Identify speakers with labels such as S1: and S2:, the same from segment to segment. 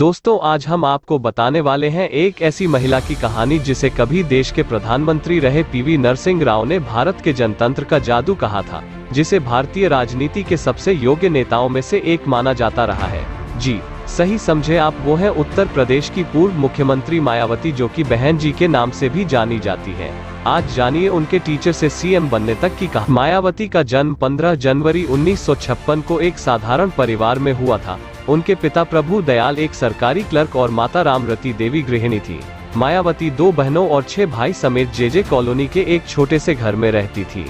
S1: दोस्तों आज हम आपको बताने वाले हैं एक ऐसी महिला की कहानी जिसे कभी देश के प्रधानमंत्री रहे पीवी नरसिंह राव ने भारत के जनतंत्र का जादू कहा था, जिसे भारतीय राजनीति के सबसे योग्य नेताओं में से एक माना जाता रहा है। जी सही समझे आप, वो है उत्तर प्रदेश की पूर्व मुख्यमंत्री मायावती, जो कि बहन जी के नाम से भी जानी जाती है। आज जानिए उनके टीचर से सीएम बनने तक की कहानी। मायावती का जन्म 15 जनवरी 1956 को एक साधारण परिवार में हुआ था। उनके पिता प्रभु दयाल एक सरकारी क्लर्क और माता रामरती देवी गृहिणी थी। मायावती 2 बहनों और 6 भाई समेत जेजे कॉलोनी के एक छोटे से घर में रहती थी।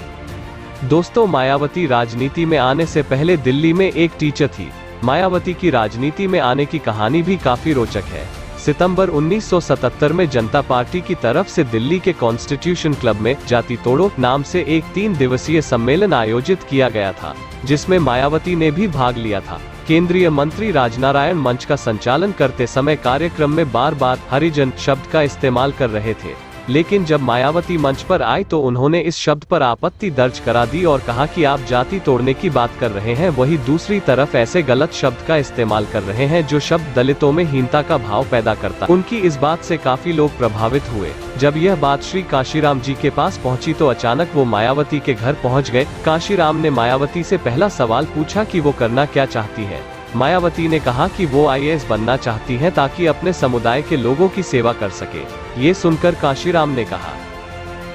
S1: दोस्तों मायावती राजनीति में आने से पहले दिल्ली में एक टीचर थी। मायावती की राजनीति में आने की कहानी भी काफी रोचक है। सितंबर 1977 में जनता पार्टी की तरफ से दिल्ली के कॉन्स्टिट्यूशन क्लब में जाति तोड़ो नाम से एक 3 दिवसीय सम्मेलन आयोजित किया गया था, जिसमें मायावती ने भी भाग लिया था। केंद्रीय मंत्री राजनारायण मंच का संचालन करते समय कार्यक्रम में बार बार हरिजन शब्द का इस्तेमाल कर रहे थे, लेकिन जब मायावती मंच पर आई तो उन्होंने इस शब्द पर आपत्ति दर्ज करा दी और कहा कि आप जाति तोड़ने की बात कर रहे हैं, वही दूसरी तरफ ऐसे गलत शब्द का इस्तेमाल कर रहे हैं जो शब्द दलितों में हीनता का भाव पैदा करता। उनकी इस बात से काफी लोग प्रभावित हुए। जब यह बात श्री काशीराम जी के पास पहुंची तो अचानक वो मायावती के घर पहुंच गए। काशीराम ने मायावती से पहला सवाल पूछा कि वो करना क्या चाहती है। मायावती ने कहा कि वो आईएएस बनना चाहती हैं ताकि अपने समुदाय के लोगों की सेवा कर सके। ये सुनकर काशीराम ने कहा,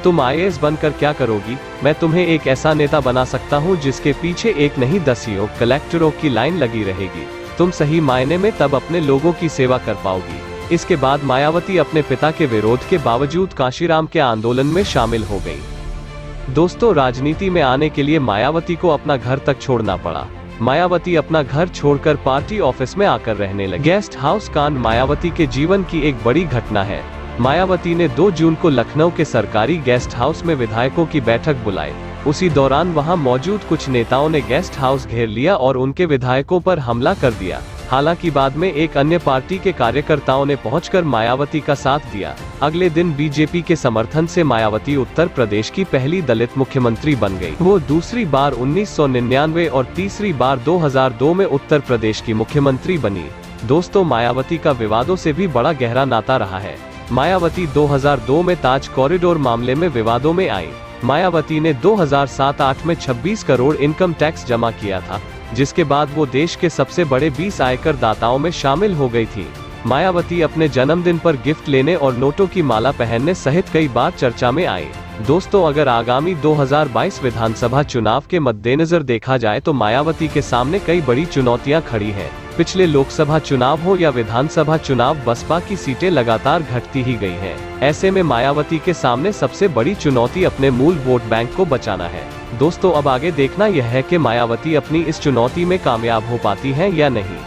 S1: तुम आईएएस बनकर क्या करोगी? मैं तुम्हें एक ऐसा नेता बना सकता हूँ जिसके पीछे एक नहीं 10 कलेक्टरों की लाइन लगी रहेगी। तुम सही मायने में तब अपने लोगों की सेवा कर पाओगी। इसके बाद मायावती अपने पिता के विरोध के बावजूद काशीराम के आंदोलन में शामिल हो गई। दोस्तों राजनीति में आने के लिए मायावती को अपना घर तक छोड़ना पड़ा। मायावती अपना घर छोड़कर पार्टी ऑफिस में आकर रहने लगी। गेस्ट हाउस कांड मायावती के जीवन की एक बड़ी घटना है। मायावती ने 2 जून को लखनऊ के सरकारी गेस्ट हाउस में विधायकों की बैठक बुलाई। उसी दौरान वहां मौजूद कुछ नेताओं ने गेस्ट हाउस घेर लिया और उनके विधायकों पर हमला कर दिया। हालांकि बाद में एक अन्य पार्टी के कार्यकर्ताओं ने पहुंचकर मायावती का साथ दिया। अगले दिन बीजेपी के समर्थन से मायावती उत्तर प्रदेश की पहली दलित मुख्यमंत्री बन गई। वो दूसरी बार 1999 और तीसरी बार 2002 में उत्तर प्रदेश की मुख्यमंत्री बनी। दोस्तों मायावती का विवादों से भी बड़ा गहरा नाता रहा है। मायावती 2002 में ताज कॉरिडोर मामले में विवादों में आई। मायावती ने 2007-08 में 26 करोड़ इनकम टैक्स जमा किया था, जिसके बाद वो देश के सबसे बड़े 20 आयकर दाताओं में शामिल हो गई थी। मायावती अपने जन्मदिन पर गिफ्ट लेने और नोटों की माला पहनने सहित कई बार चर्चा में आई। दोस्तों अगर आगामी 2022 विधानसभा चुनाव के मद्देनजर देखा जाए तो मायावती के सामने कई बड़ी चुनौतियां खड़ी हैं। पिछले लोकसभा चुनाव हो या विधानसभा चुनाव, बसपा की सीटें लगातार घटती ही गई हैं। ऐसे में मायावती के सामने सबसे बड़ी चुनौती अपने मूल वोट बैंक को बचाना है। दोस्तों अब आगे देखना यह है कि मायावती अपनी इस चुनौती में कामयाब हो पाती हैं या नहीं।